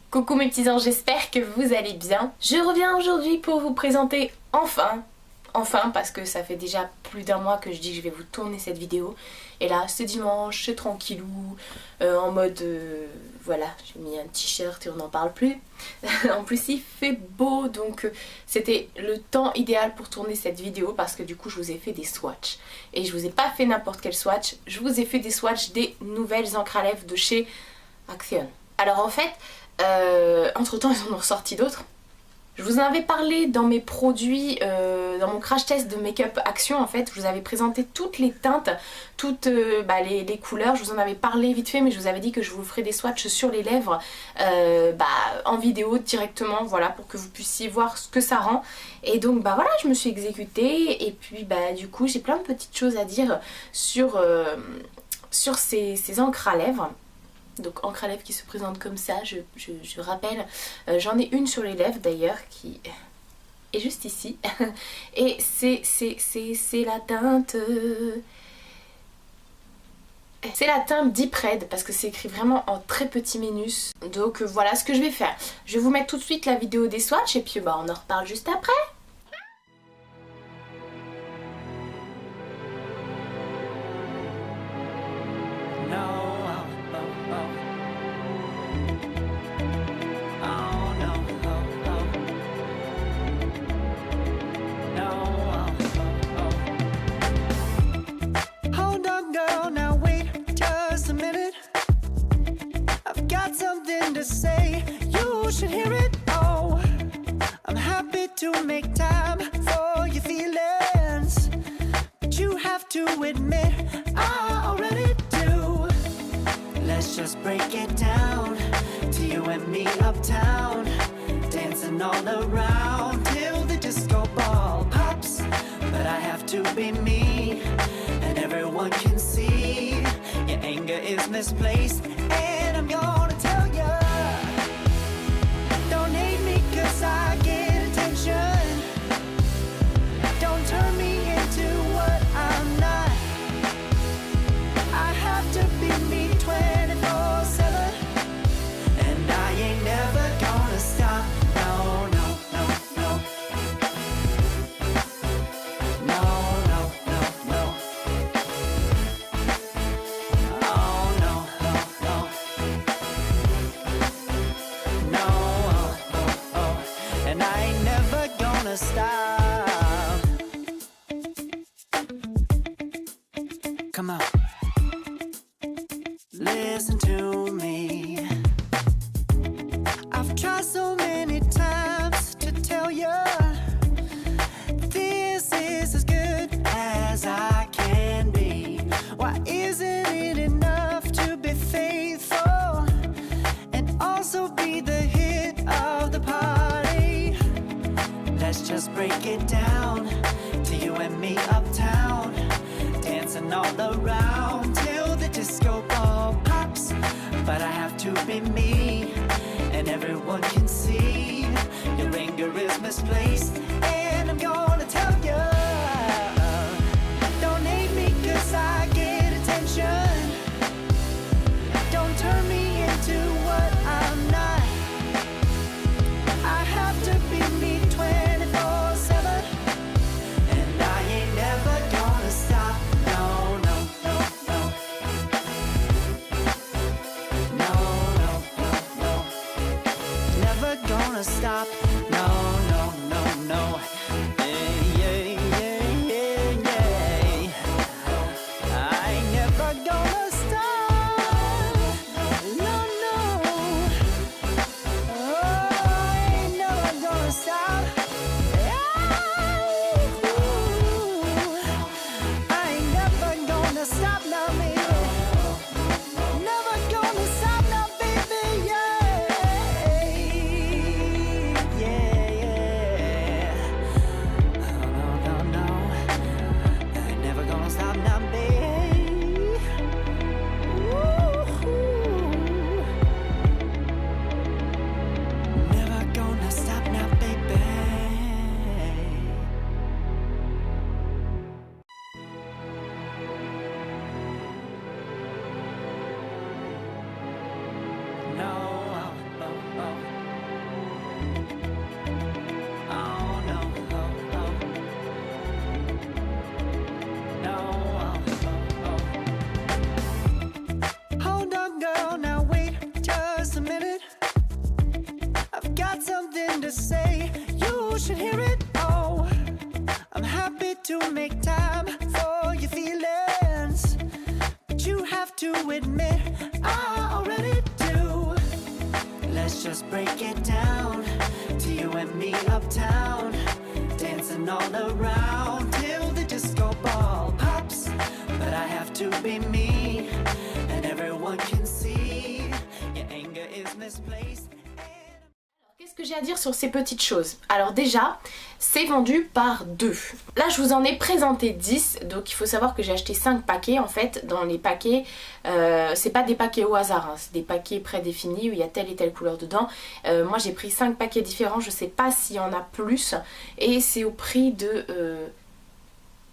Coucou mes petits anges, j'espère que vous allez bien. Je reviens aujourd'hui pour vous présenter enfin parce que ça fait déjà plus d'un mois que je dis que je vais vous tourner cette vidéo. Et là c'est dimanche, c'est tranquillou, en mode voilà, j'ai mis un t-shirt et on n'en parle plus. En plus il fait beau, donc c'était le temps idéal pour tourner cette vidéo parce que du coup je vous ai fait des swatchs. Et je vous ai pas fait n'importe quel swatch, je vous ai fait des swatchs des nouvelles encres à lèvres de chez Action. Alors en fait, entre temps ils en ont ressorti d'autres. Je vous en avais parlé dans mes produits, dans mon crash test de Make-up Action en fait. Je vous avais présenté toutes les teintes, toutes les couleurs. Je vous en avais parlé vite fait, mais je vous avais dit que je vous ferai des swatchs sur les lèvres en vidéo directement, voilà, pour que vous puissiez voir ce que ça rend. Et donc voilà, je me suis exécutée et puis du coup j'ai plein de petites choses à dire sur ces encres à lèvres. Donc encre à lèvres qui se présente comme ça, je rappelle, j'en ai une sur les lèvres d'ailleurs qui est juste ici. Et c'est la teinte... C'est la teinte Deep Red parce que c'est écrit vraiment en très petit minus. Donc voilà ce que je vais faire. Je vais vous mettre tout de suite la vidéo des swatchs et puis on en reparle juste après. To say, you should hear it. Oh, I'm happy to make time for your feelings, but you have to admit I already do. Let's just break it down to you and me uptown, dancing all around till the disco ball pops. But I have to be me, and everyone can see your anger is misplaced, and I'm gonna tell you. I get attention. Don't turn me into what I'm not. I have to be me 24/7, and I ain't never gonna stop. No, no, no, no. No, no, no, no. Oh, no, no, no. No. And I ain't never gonna stop. Come on, listen to me. I've tried so many times to tell you this is as good as I can be. Why isn't it enough to be faithful and also be the hit of the party? Let's just break it down to you and me uptown, dancing all around till the disco ball pops. But I have to be me, and everyone can see your anger is misplaced, and I'm gonna tell you. Don't hate me 'cause I get attention. Don't turn me into what I'm not. I have to be me 24/7, and I ain't never gonna stop. No, no, no, no. No, no, no, no. Never gonna stop. No, no, no, no. Yeah, yeah, yeah, yeah. I ain't never gonna stop. No, no. Stop. I ain't never gonna stop now, baby. Never gonna stop now, baby. Yeah, yeah, yeah. something to say, you should hear it. Oh, I'm happy to make time for your feelings, but you have to admit I already do. Let's just break it down to you and me uptown, dancing all around till the disco ball pops. But I have to be me, and everyone can see your anger is misplaced. Qu'est-ce que j'ai à dire sur ces petites choses? Alors déjà, c'est vendu par 2. Là, je vous en ai présenté 10, donc il faut savoir que j'ai acheté 5 paquets. En fait, dans les paquets, c'est pas des paquets au hasard, hein, c'est des paquets prédéfinis où il y a telle et telle couleur dedans. Moi, j'ai pris 5 paquets différents, je sais pas s'il y en a plus, et c'est au prix de...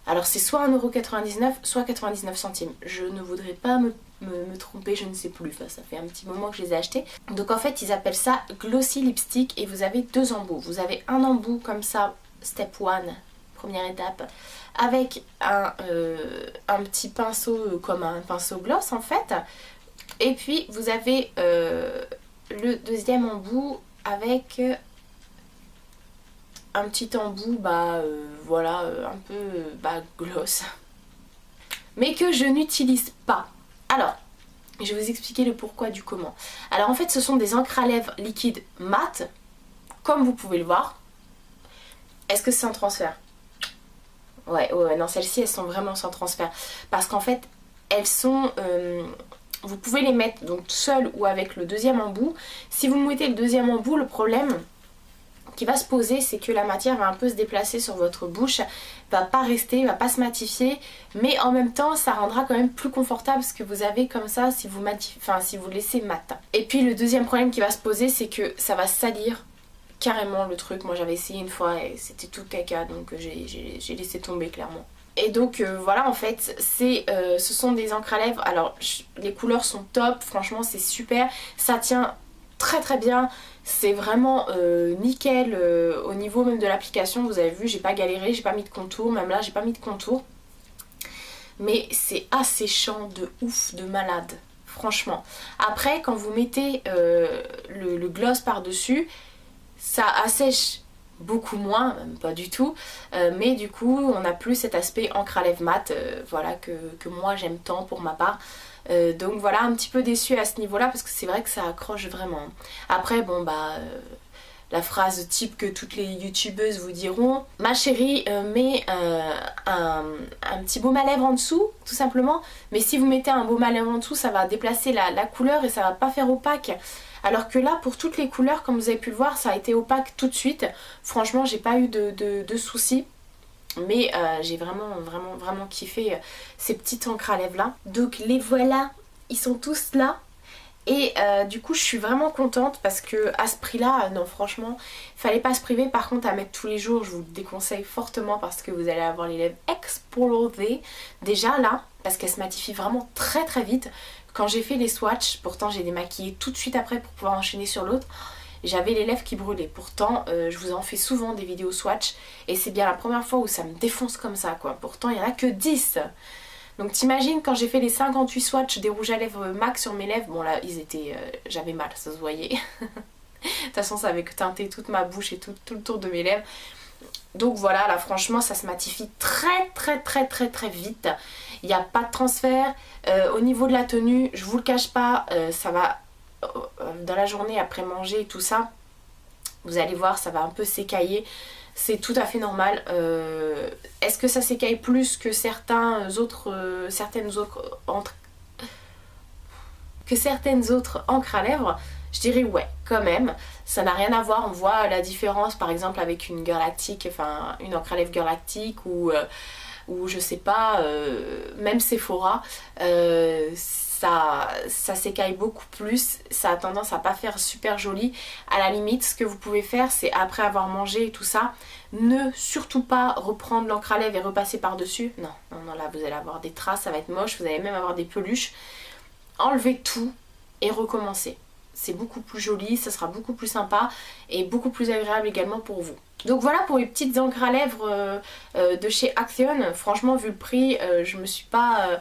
Alors c'est soit 1,99€, soit 99 centimes. Je ne voudrais pas me tromper, je ne sais plus. Enfin, ça fait un petit moment que je les ai achetés. Donc en fait, ils appellent ça Glossy Lipstick et vous avez 2 embouts. Vous avez un embout comme ça, step 1, première étape, avec un petit pinceau comme un pinceau gloss en fait. Et puis vous avez le deuxième embout avec... un petit embout, voilà, un peu gloss, mais que je n'utilise pas. Alors, je vais vous expliquer le pourquoi du comment. Alors en fait, ce sont des encres à lèvres liquides mat, comme vous pouvez le voir. Est-ce que c'est sans transfert? Ouais, non, celles-ci, elles sont vraiment sans transfert. Parce qu'en fait, elles sont... vous pouvez les mettre donc seules ou avec le deuxième embout. Si vous mettez le deuxième embout, le problème... qui va se poser, c'est que la matière va un peu se déplacer sur votre bouche, va pas rester, va pas se matifier, mais en même temps ça rendra quand même plus confortable ce que vous avez comme ça si vous si vous laissez mat. Et puis le deuxième problème qui va se poser, c'est que ça va salir carrément le truc. Moi j'avais essayé une fois et c'était tout caca, donc j'ai laissé tomber clairement. Et donc voilà, en fait ce sont des encres à lèvres. Alors les couleurs sont top, franchement c'est super, ça tient très très bien. C'est vraiment nickel au niveau même de l'application. Vous avez vu, j'ai pas galéré, j'ai pas mis de contour. Même là, j'ai pas mis de contour. Mais c'est asséchant de ouf, de malade. Franchement. Après, quand vous mettez le gloss par-dessus, ça assèche beaucoup moins, même pas du tout. Mais du coup, on n'a plus cet aspect encre à lèvres mat, voilà, que moi j'aime tant pour ma part. Donc voilà, un petit peu déçue à ce niveau là parce que c'est vrai que ça accroche vraiment. Après bon la phrase type que toutes les youtubeuses vous diront, ma chérie mets un petit baume à lèvres en dessous tout simplement, mais si vous mettez un baume à lèvres en dessous ça va déplacer la couleur et ça va pas faire opaque. Alors que là pour toutes les couleurs comme vous avez pu le voir ça a été opaque tout de suite. Franchement j'ai pas eu de soucis. Mais j'ai vraiment kiffé ces petites encres à lèvres là. Donc les voilà, ils sont tous là. Et du coup je suis vraiment contente parce que à ce prix là, non franchement, fallait pas se priver. Par contre à mettre tous les jours, je vous le déconseille fortement parce que vous allez avoir les lèvres explosées. Déjà là, parce qu'elles se matifient vraiment très très vite. Quand j'ai fait les swatchs, pourtant j'ai démaquillé tout de suite après pour pouvoir enchaîner sur l'autre. J'avais les lèvres qui brûlaient. Pourtant, je vous en fais souvent des vidéos swatch. Et c'est bien la première fois où ça me défonce comme ça, quoi. Pourtant, il n'y en a que 10. Donc t'imagines quand j'ai fait les 58 swatchs des rouges à lèvres MAC sur mes lèvres. Bon là, ils étaient... j'avais mal, ça se voyait. De toute façon, ça avait teinté toute ma bouche et tout le tour de mes lèvres. Donc voilà, là franchement, ça se matifie très vite. Il n'y a pas de transfert. Au niveau de la tenue, je vous le cache pas, ça va... dans la journée après manger et tout ça, vous allez voir ça va un peu s'écailler, c'est tout à fait normal. Est-ce que ça s'écaille plus que certaines autres encres à lèvres? Je dirais ouais, quand même, ça n'a rien à voir. On voit la différence par exemple avec une Girlactic, enfin une encre à lèvres Girlactic ou je sais pas, même Sephora, ça s'écaille beaucoup plus, ça a tendance à pas faire super joli. À la limite, ce que vous pouvez faire, c'est après avoir mangé et tout ça, ne surtout pas reprendre l'encre à lèvres et repasser par dessus. Non, là vous allez avoir des traces, ça va être moche, vous allez même avoir des peluches. Enlevez tout et recommencez. C'est beaucoup plus joli, ça sera beaucoup plus sympa et beaucoup plus agréable également pour vous. Donc voilà pour les petites encres à lèvres de chez Action. Franchement, vu le prix, je me suis pas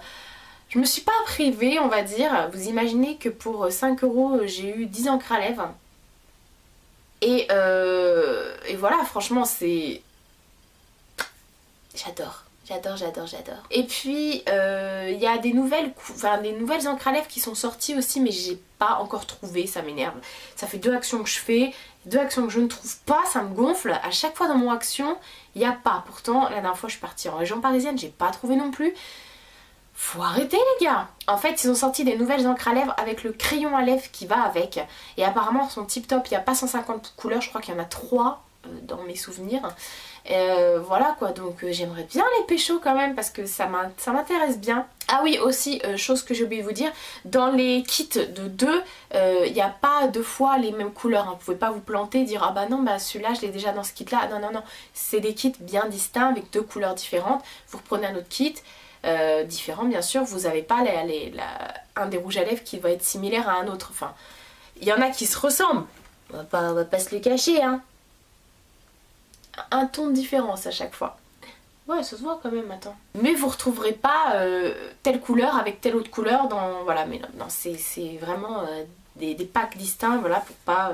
privée, on va dire. Vous imaginez que pour 5 €, j'ai eu 10 encres à lèvres. Et voilà, franchement c'est... J'adore. Et puis il y a des nouvelles encres à lèvres qui sont sorties aussi, mais j'ai pas encore trouvé, ça m'énerve. Ça fait 2 actions que je fais, 2 actions que je ne trouve pas, ça me gonfle. À chaque fois dans mon action, il n'y a pas. Pourtant, la dernière fois je suis partie en région parisienne, j'ai pas trouvé non plus. Faut arrêter les gars. En fait ils ont sorti des nouvelles encres à lèvres avec le crayon à lèvres qui va avec. Et apparemment elles sont tip top, il n'y a pas 150 couleurs, je crois qu'il y en a 3 dans mes souvenirs. Voilà quoi, donc j'aimerais bien les pécho quand même parce que ça m'intéresse bien. Ah oui aussi, chose que j'ai oublié de vous dire, dans les kits de 2, il n'y a pas 2 fois les mêmes couleurs, hein. Vous pouvez pas vous planter et dire ah bah non bah celui-là je l'ai déjà dans ce kit là. Non, c'est des kits bien distincts avec 2 couleurs différentes. Vous reprenez un autre kit différent bien sûr, vous n'avez pas un des rouges à lèvres qui va être similaire à un autre. Enfin, il y en a qui se ressemblent, on va pas se le cacher hein. Un ton de différence à chaque fois. Ouais, ça se voit quand même, attends. Mais vous retrouverez pas telle couleur avec telle autre couleur dans... Voilà, mais non, c'est vraiment des packs distincts, voilà, pour pas...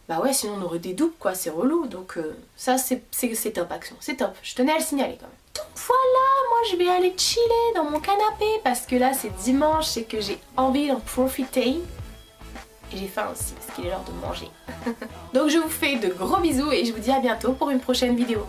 bah ouais, sinon on aurait des doubles, quoi, c'est relou. Donc ça, c'est top action, c'est top. Je tenais à le signaler quand même. Donc voilà, moi je vais aller chiller dans mon canapé parce que là, c'est dimanche et que j'ai envie d'en profiter. Et j'ai faim aussi parce qu'il est l'heure de manger. Donc je vous fais de gros bisous et je vous dis à bientôt pour une prochaine vidéo.